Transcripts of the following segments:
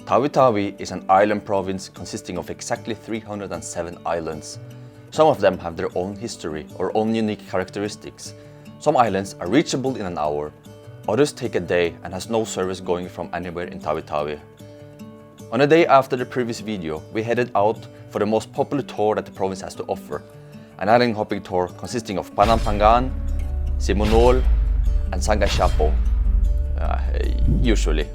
TAWI-TAWI is an island province consisting of exactly 307 islands. Some of them have their own history or own unique characteristics. Some islands are reachable in an hour, others take a day and has no service going from anywhere in TAWI-TAWI. On a day after the previous video, we headed out for the most popular tour that the province has to offer, an island hopping tour consisting of PANAMPANGAN, Simunul and SANDBAR, usually.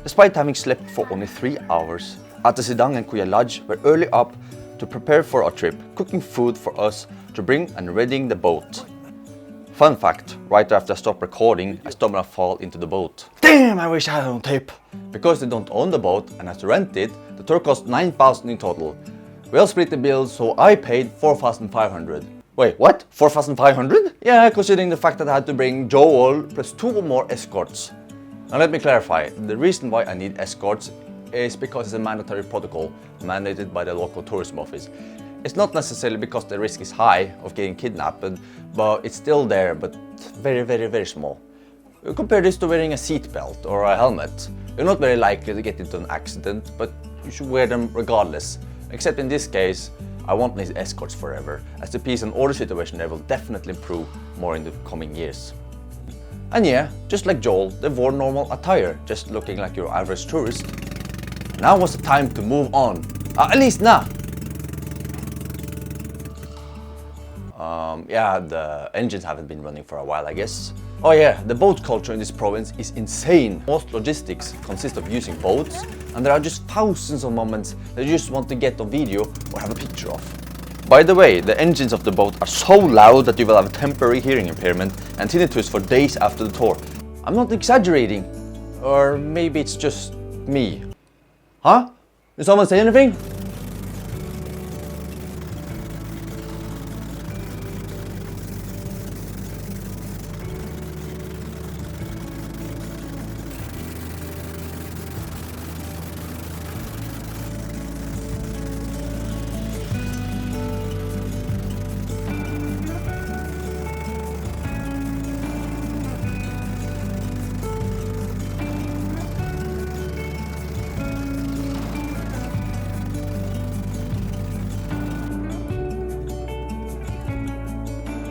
Despite having slept for only 3 hours, Atasidang and Kuya Lodge were early up to prepare for our trip, cooking food for us to bring and readying the boat. Fun fact, right after I stopped recording, I stumbled and fall into the boat. Damn, I wish I had it on tape! Because they don't own the boat and have to rent it, the tour cost 9,000 in total. We all split the bill, so I paid 4,500. Wait, what? 4,500? Yeah, considering the fact that I had to bring Joel plus 2 more escorts. Now let me clarify, the reason why I need escorts is because it's a mandatory protocol mandated by the local tourism office. It's not necessarily because the risk is high of getting kidnapped, but it's still there, but very small. Compare this to wearing a seatbelt or a helmet. You're not very likely to get into an accident, but you should wear them regardless. Except in this case, I won't need escorts forever, as the peace and order situation there will definitely improve more in the coming years. And yeah, just like Joel, they wore normal attire, just looking like your average tourist. Now was the time to move on. At least now! Yeah, the engines haven't been running for a while, I guess. Oh yeah, the boat culture in this province is insane. Most logistics consist of using boats, and there are just thousands of moments that you just want to get on video or have a picture of. By the way, the engines of the boat are so loud that you will have a temporary hearing impairment and tinnitus for days after the tour. I'm not exaggerating. Or maybe it's just me. Huh? Did someone say anything?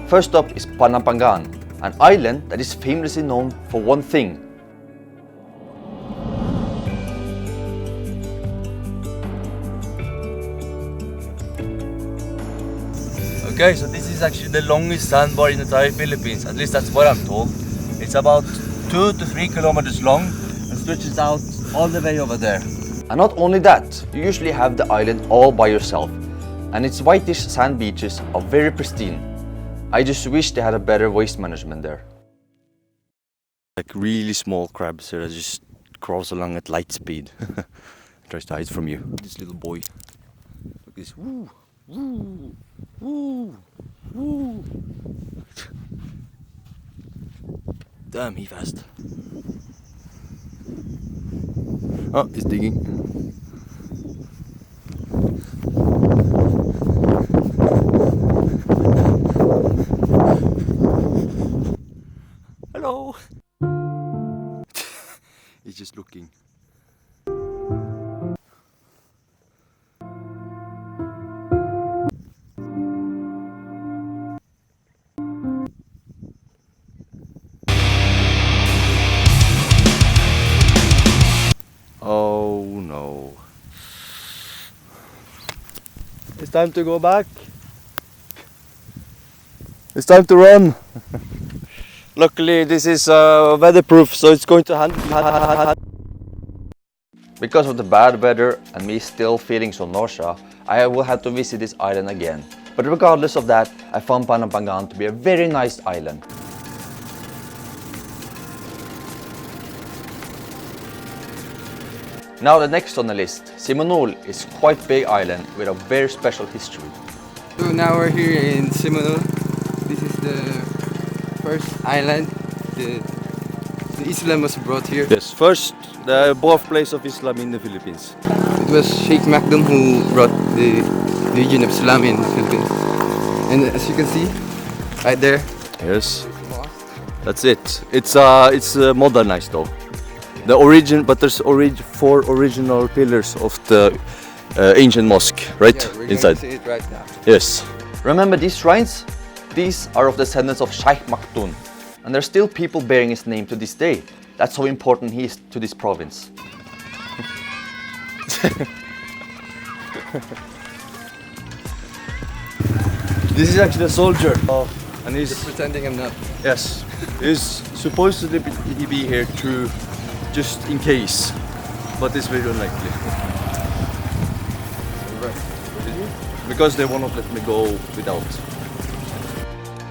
First up is Panampangan, an island that is famously known for one thing. Okay, so this is actually the longest sandbar in the entire Philippines, at least that's what I'm told. It's about 2 to 3 kilometers long and stretches out all the way over there. And not only that, you usually have the island all by yourself, and its whitish sand beaches are very pristine. I just wish they had a better waste management there. Like really small crabs that just crawls along at light speed. Tries to hide from you. This little boy. Look at this. Woo! Woo! Woo! Woo! Damn, he fast. Oh, he's digging. Hello! He's just looking. Oh no. It's time to go back. It's time to run. Luckily this is weatherproof, so it's going to Because of the bad weather and me still feeling so nausea, I will have to visit this island again. But regardless of that, I found Panampangan to be a very nice island. Now the next on the list, Simunul is quite big island with a very special history. So now we're here in Simunul. This is the first island. The Islam was brought here. Yes, first the birthplace of Islam in the Philippines. It was Sheikh Makdum who brought the religion of Islam in the Philippines. And as you can see, right there. Yes, that's it. It's modernized though. The origin, but there's four original pillars of the ancient mosque, right? Yeah, we're inside. going to see it right now. Yes. Remember these shrines? These are of descendants of Sheikh Maktoum, and there's still people bearing his name to this day. That's how important he is to this province. This is actually a soldier. And he's Pretending I'm not. yes, he's supposedly be here to just in case, but it's very unlikely because they won't let me go without.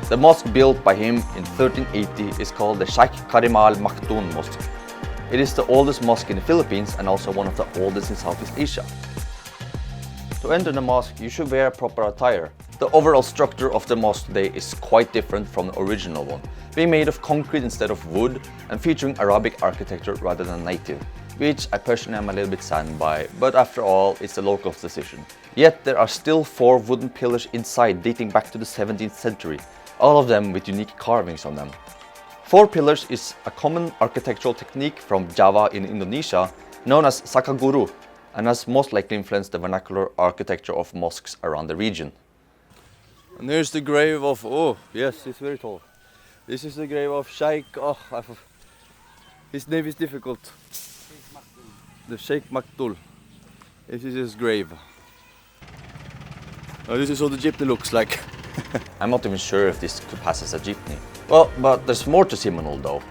The mosque built by him in 1380 is called the Sheikh Karimal Maktoum Mosque. It is the oldest mosque in the Philippines and also one of the oldest in Southeast Asia. To enter the mosque, you should wear proper attire. The overall structure of the mosque today is quite different from the original one, being made of concrete instead of wood and featuring Arabic architecture rather than native, which I personally am a little bit saddened by, but after all, it's the locals' decision. Yet there are still 4 wooden pillars inside dating back to the 17th century, all of them with unique carvings on them. 4 pillars is a common architectural technique from Java in Indonesia, known as sakaguru, and has most likely influenced the vernacular architecture of mosques around the region. And there's the grave of, oh yes, it's very tall. This is the grave of Sheikh, his name is difficult. The Sheikh Maktoum. This is his grave. This is how the jeepney looks like. I'm not even sure if this could pass as a jeepney. Well, but there's more to Simunul though.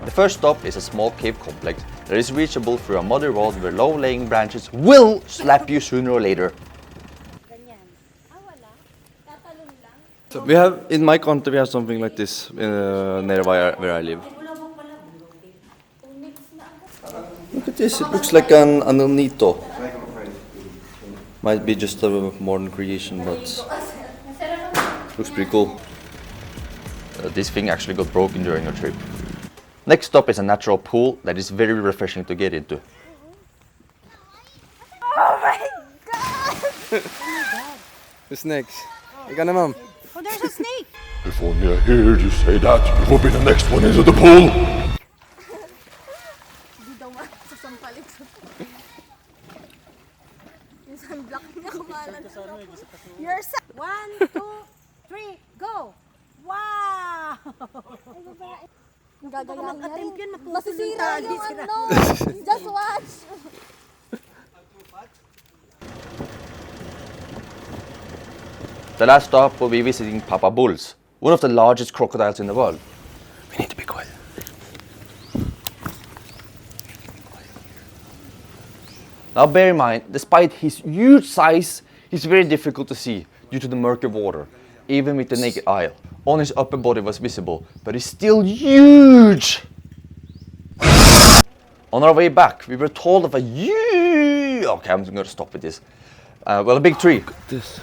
The first stop is a small cave complex that is reachable through a muddy road where low-laying branches will slap you sooner or later. We have, in my country, we have something like this near where I live. Look at this, it looks like an El Nito. Might be just a modern creation, but looks pretty cool. This thing actually got broken during a trip. Next stop is a natural pool that is very refreshing to get into. Oh my god! The snakes. Ika na, ma'am. Oh, there's a snake! If only I heard you say that, you will be the next one into the pool. Hindi daw sasampalik sa yung sunblock niya kumalan. You're sa... 1, 2, 3, go! Wow! Gagayahin niya rin. Masisira yung ano. Just watch! The last stop will be visiting Papa Bulls, one of the largest crocodiles in the world. We need to be quiet. Now bear in mind, despite his huge size, he's very difficult to see due to the murky water, even with the naked eye. Only his upper body was visible, but he's still huge! On our way back, we were told of a huge... Okay, I'm gonna stop with this. Well, a big tree. Look at this.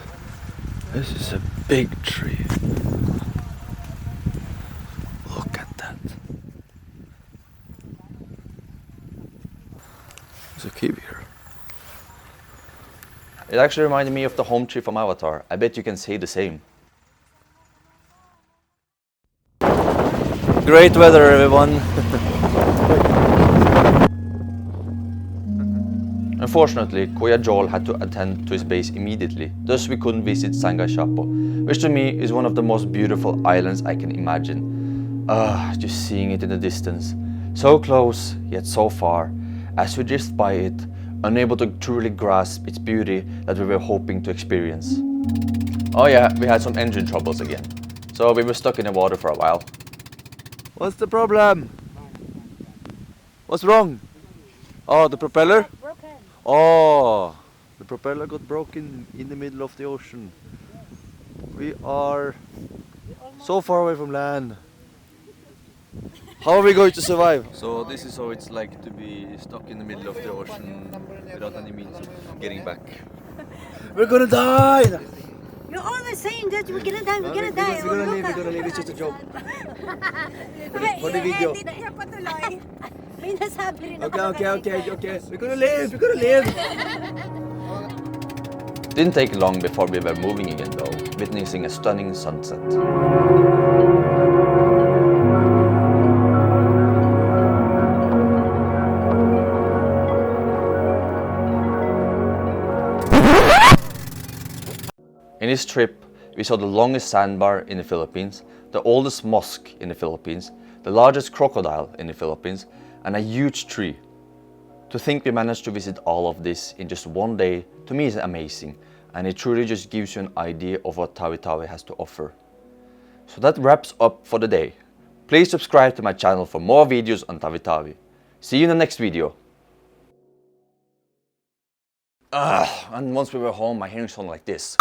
This is a big tree. Look at that. There's a cave here. It actually reminded me of the home tree from Avatar. I bet you can say the same. Great weather, everyone. Unfortunately, Kuya Joel had to attend to his base immediately, thus we couldn't visit Sangay Shapo, which to me is one of the most beautiful islands I can imagine. Just seeing it in the distance. So close, yet so far, as we drift by it, unable to truly grasp its beauty that we were hoping to experience. Oh yeah, we had some engine troubles again, so we were stuck in the water for a while. What's the problem? What's wrong? Oh, the propeller? Broken. Oh, the propeller got broken in the middle of the ocean. We are so far away from land. How are we going to survive? So this is how it's like to be stuck in the middle of the ocean without any means of getting back. We're gonna die! You're always saying that we're gonna die, we're gonna die. We're gonna leave, it's just a joke. For the video. Hindi na niya patuloy. May nasabi rin ako. Okay. We're gonna live! Didn't take long before we were moving again though, witnessing a stunning sunset. In this trip, we saw the longest sandbar in the Philippines, the oldest mosque in the Philippines, the largest crocodile in the Philippines, and a huge tree. To think we managed to visit all of this in just one day, to me is amazing, and it truly just gives you an idea of what TAWI-TAWI has to offer. So that wraps up for the day. Please subscribe to my channel for more videos on TAWI-TAWI. See you in the next video. And once we were home, my hearing sounded like this.